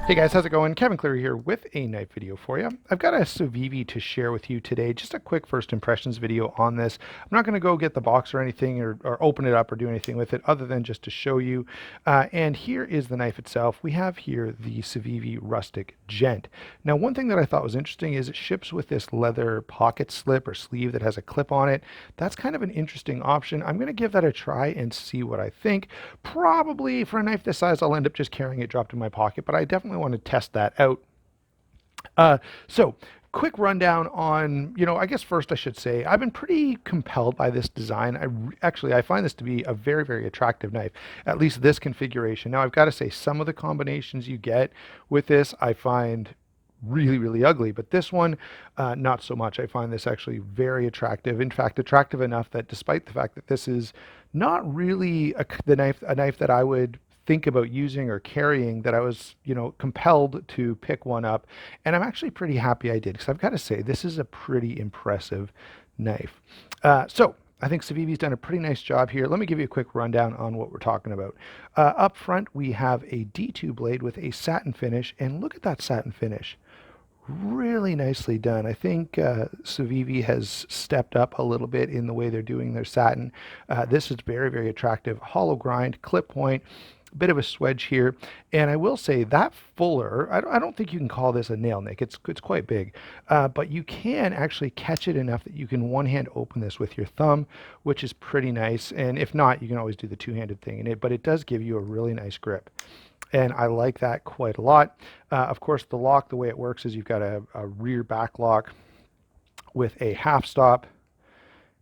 Hey guys, how's it going? Kevin Cleary here with a knife video for you. I've got a Civivi to share with you today, just a quick first impressions video on this. I'm not going to go get the box or anything or open it up or do anything with it other than just to show you. And here is the knife itself. We have here the Civivi Rustic Gent. Now, one thing that I thought was interesting is it ships with this leather pocket slip or sleeve that has a clip on it. That's kind of an interesting option. I'm going to give that a try and see what I think. Probably for a knife this size, I'll end up just carrying it dropped in my pocket, but I definitely want to test that out. So quick rundown on, I guess first I should say, I've been pretty compelled by this design. I find this to be a very, very attractive knife, at least this configuration. Now I've got to say some of the combinations you get with this, I find really, really ugly, but this one, not so much. I find this actually very attractive. In fact, attractive enough that despite the fact that this is not really a knife that I would think about using or carrying, that I was, compelled to pick one up. And I'm actually pretty happy I did, because I've got to say, this is a pretty impressive knife. So I think Civivi's done a pretty nice job here. Let me give you a quick rundown on what we're talking about. Up front, we have a D2 blade with a satin finish, and look at that satin finish. Really nicely done. I think Civivi has stepped up a little bit in the way they're doing their satin. This is very, very attractive. Hollow grind, clip point, bit of a swedge here. And I will say that fuller, I don't think you can call this a nail nick. It's quite big, but you can actually catch it enough that you can one hand open this with your thumb, which is pretty nice. And if not, you can always do the two-handed thing in it, but it does give you a really nice grip. And I like that quite a lot. Of course, the lock, the way it works is you've got a rear back lock with a half stop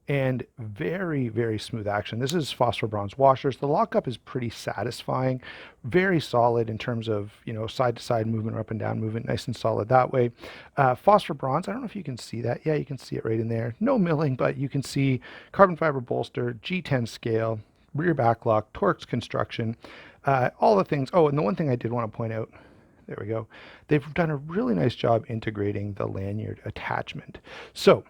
and very, very smooth action. This is phosphor bronze washers. The lockup is pretty satisfying, very solid in terms of, side to side movement, up and down movement, nice and solid that way. Phosphor bronze, I don't know if you can see that. Yeah, you can see it right in there. No milling, but you can see carbon fiber bolster, G10 scale, rear back lock, Torx construction, all the things. Oh, and the one thing I did want to point out, there we go. They've done a really nice job integrating the lanyard attachment. So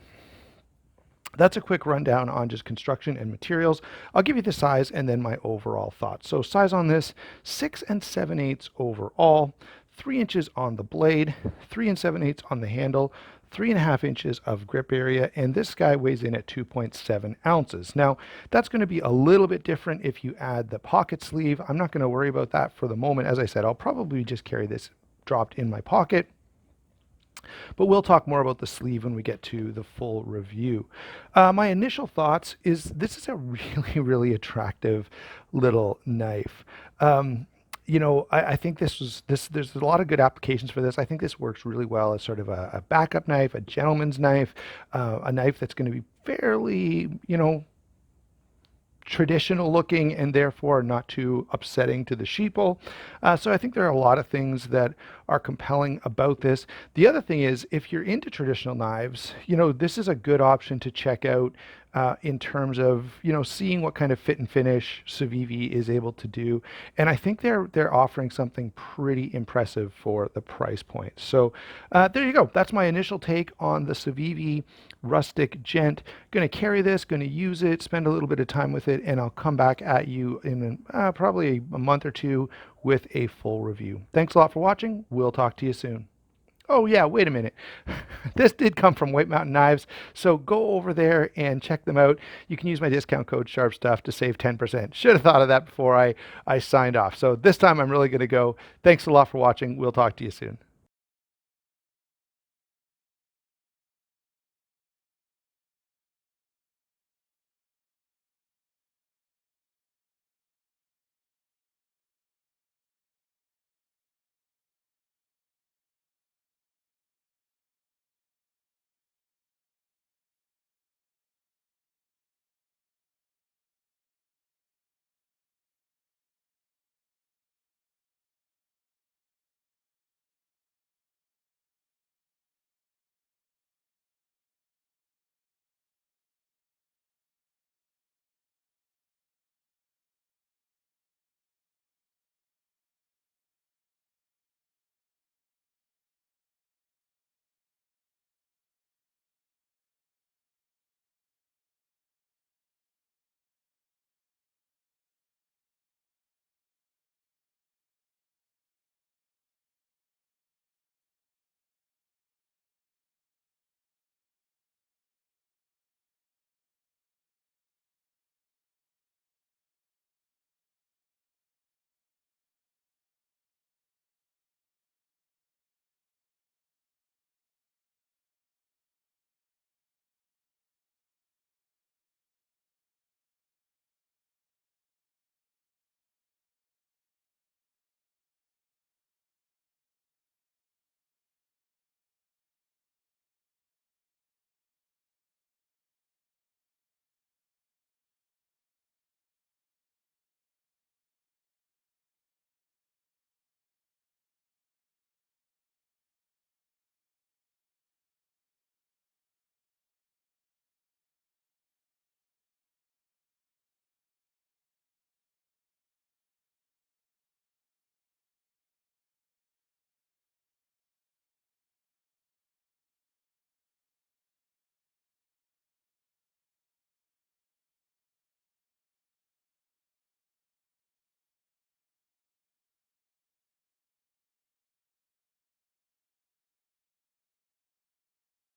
that's a quick rundown on just construction and materials. I'll give you the size and then my overall thoughts. So size on this, 6 7/8 overall, 3 inches on the blade, 3 7/8 on the handle, 3.5 inches of grip area, and this guy weighs in at 2.7 ounces. Now, that's going to be a little bit different if you add the pocket sleeve. I'm not going to worry about that for the moment. As I said, I'll probably just carry this dropped in my pocket. But we'll talk more about the sleeve when we get to the full review. My initial thoughts is this is a really, really attractive little knife. I think there's a lot of good applications for this. I think this works really well as sort of a backup knife, a gentleman's knife, a knife that's going to be fairly, traditional looking and therefore not too upsetting to the sheeple. So I think there are a lot of things that are compelling about this. The other thing is, if you're into traditional knives, this is a good option to check out in terms of, seeing what kind of fit and finish Civivi is able to do. And I think they're offering something pretty impressive for the price point. So there you go. That's my initial take on the Civivi Rustic Gent. Going to carry this, going to use it, spend a little bit of time with it, and I'll come back at you in probably a month or two with a full review. Thanks a lot for watching. We'll talk to you soon. Oh yeah, wait a minute. This did come from White Mountain Knives, so go over there and check them out. You can use my discount code SHARPSTUFF to save 10%. Should have thought of that before I signed off. So this time I'm really going to go. Thanks a lot for watching. We'll talk to you soon.